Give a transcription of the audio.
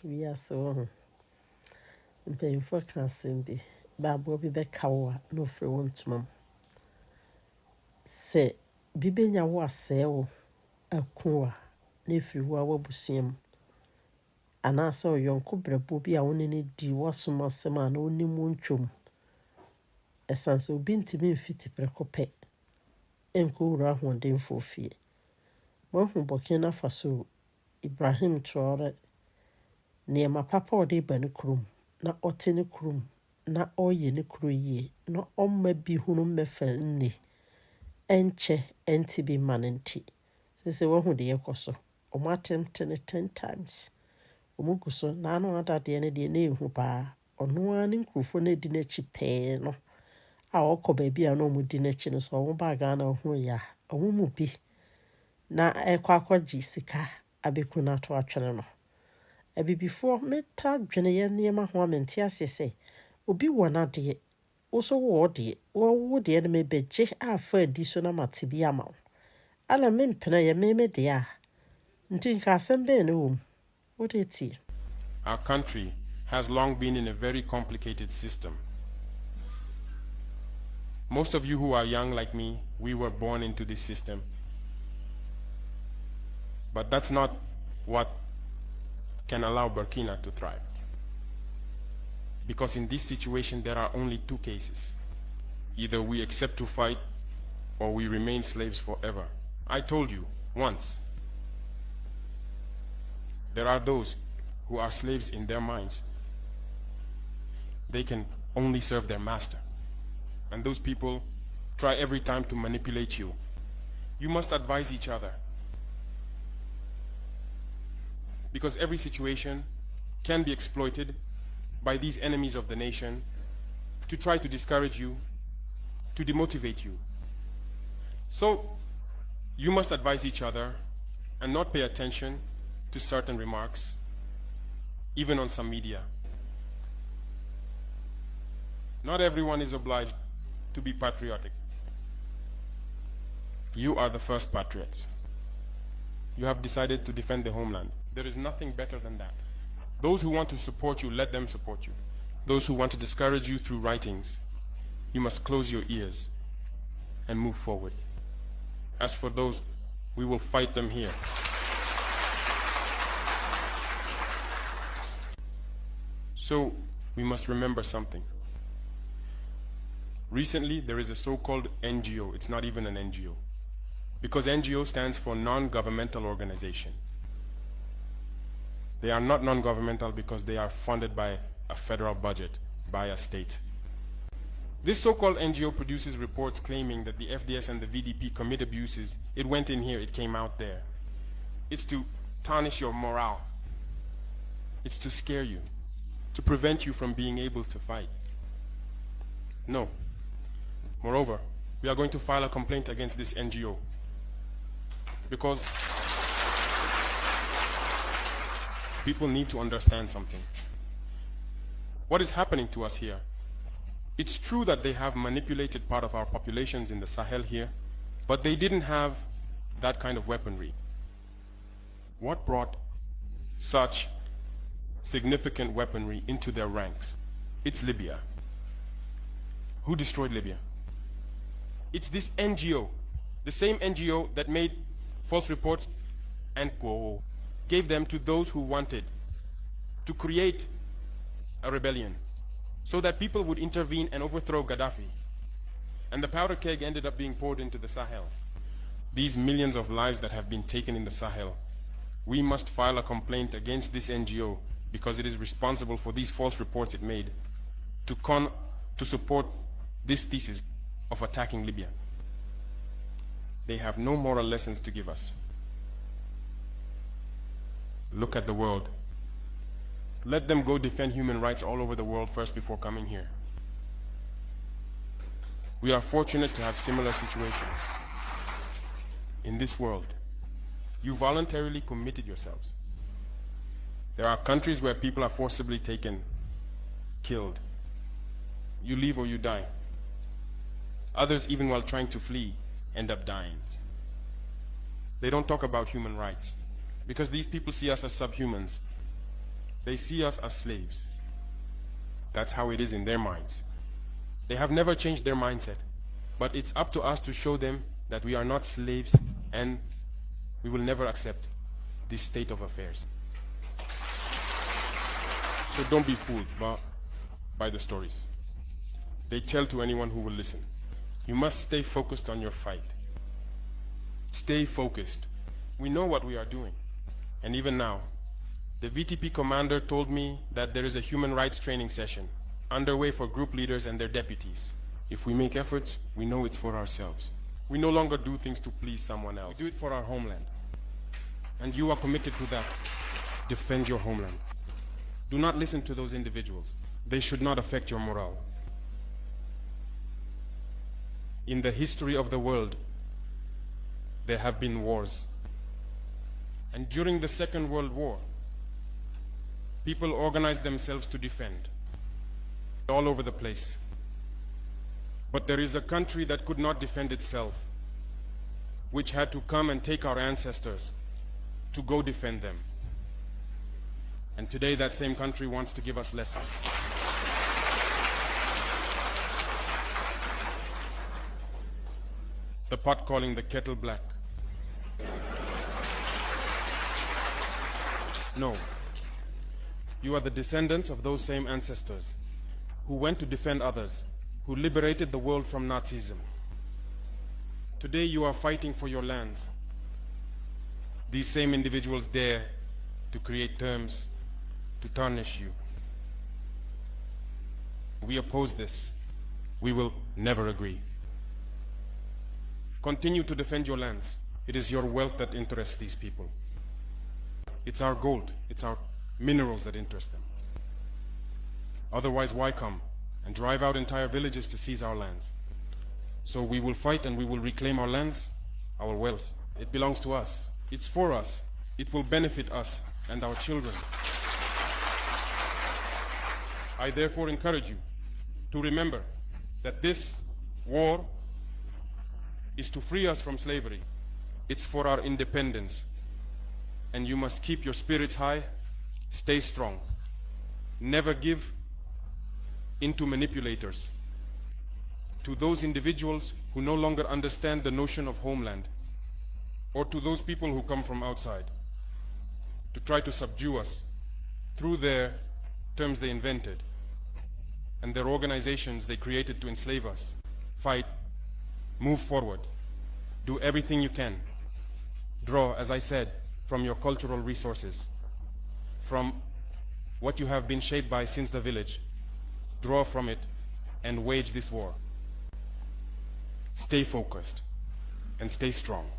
We are so paying for cancer be. Babo be back no free want mum. Say, Bibenya was sell a coa, nephew who are busium. And I saw young cobra bobby a only di was so much man only moon chum. A son so been to me fitty precope. Enko round one day for fear. One from Burkina Faso, Ibrahim Traore, near my papa or de benukrum, na ɔte ne kurom, na ɔyɛ ne kuro yie, na ɔmma bi hunu mmɛfa nni, ɛnkyɛ ɛnti bi ma ne nti. Sɛ wahu deɛ ɛkɔ so, ɔmo atɛmte ne 10 times. Ɔmo gu so, na ano adadeɛ ne deɛ na ɛhu paa. Ɔno ara ne nkurɔfoɔ no adi n'akyi pɛɛ no, a ɔkɔ baabi a na ɔmo di n'akyi no so, ɔmo baa Ghana ɔho yɛ a, ɔmo mu bi na ɛkɔ akɔgye sika abɛku no ato atwene no. Abibifoɔ meta dwene yɛ nneɛma ho a mente aseɛ sɛ, obi wɔ n'adeɛ, wo so wɔ wo deɛ, wo deɛ no mebɛgye afa adi so na mate bi ama wo. Ala mempene yɛ meme deɛ a, nti nka asɛm bɛn ne wɔ mu, wode tie. Our country has long been in a very complicated system. Most of you who are young like me, we were born into this system. But that's not what can allow Burkina to thrive. Because in this situation, there are only two cases. Either we accept to fight, or we remain slaves forever. I told you once, there are those who are slaves in their minds. They can only serve their master. And those people try every time to manipulate you. You must advise each other. Because every situation can be exploited by these enemies of the nation to try to discourage you, to demotivate you. So you must advise each other and not pay attention to certain remarks, even on some media. Not everyone is obliged to be patriotic. You are the first patriots. You have decided to defend the homeland. There is nothing better than that. Those who want to support you, let them support you. Those who want to discourage you through writings, you must close your ears and move forward. As for those, we will fight them here. So, we must remember something. Recently, there is a so-called NGO. It's not even an NGO. Because NGO stands for non-governmental organization. They are not non-governmental because they are funded by a federal budget, by a state. This so-called NGO produces reports claiming that the FDS and the VDP commit abuses. It went in here, it came out there. It's to tarnish your morale. It's to scare you, to prevent you from being able to fight. No. Moreover, we are going to file a complaint against this NGO because people need to understand something. What is happening to us here? It's true that they have manipulated part of our populations in the Sahel here, but they didn't have that kind of weaponry. What brought such significant weaponry into their ranks? It's Libya. Who destroyed Libya? It's this NGO, the same NGO that made false reports and gave them to those who wanted to create a rebellion so that people would intervene and overthrow Gaddafi. And the powder keg ended up being poured into the Sahel. These millions of lives that have been taken in the Sahel, we must file a complaint against this NGO because it is responsible for these false reports it made to support this thesis of attacking Libya. They have no moral lessons to give us. Look at the world. Let them go defend human rights all over the world first before coming here. We are fortunate to have similar situations. In this world, you voluntarily committed yourselves. There are countries where people are forcibly taken, killed. You leave or you die. Others, even while trying to flee, end up dying. They don't talk about human rights because these people see us as subhumans. They see us as slaves. That's how it is in their minds. They have never changed their mindset, but it's up to us to show them that we are not slaves and we will never accept this state of affairs. So don't be fooled by the stories. They tell to anyone who will listen. You must stay focused on your fight. Stay focused. We know what we are doing. And even now, the VTP commander told me that there is a human rights training session underway for group leaders and their deputies. If we make efforts, we know it's for ourselves. We no longer do things to please someone else. We do it for our homeland. And you are committed to that. Defend your homeland. Do not listen to those individuals. They should not affect your morale. In the history of the world, there have been wars. And during the Second World War, people organized themselves to defend all over the place. But there is a country that could not defend itself, which had to come and take our ancestors to go defend them. And today that same country wants to give us lessons. The pot calling the kettle black. No. You are the descendants of those same ancestors who went to defend others, who liberated the world from Nazism. Today you are fighting for your lands. These same individuals dare to create terms to tarnish you. We oppose this. We will never agree. Continue to defend your lands. It is your wealth that interests these people. It's our gold, it's our minerals that interest them. Otherwise, why come and drive out entire villages to seize our lands? So we will fight and we will reclaim our lands, our wealth. It belongs to us. It's for us. It will benefit us and our children. I therefore encourage you to remember that this war is to free us from slavery. It's for our independence. And you must keep your spirits high, stay strong. Never give in to manipulators, to those individuals who no longer understand the notion of homeland, or to those people who come from outside to try to subdue us through their terms they invented and their organizations they created to enslave us. Fight, move forward, do everything you can. Draw, as I said, from your cultural resources, from what you have been shaped by since the village. Draw from it and wage this war. Stay focused and stay strong.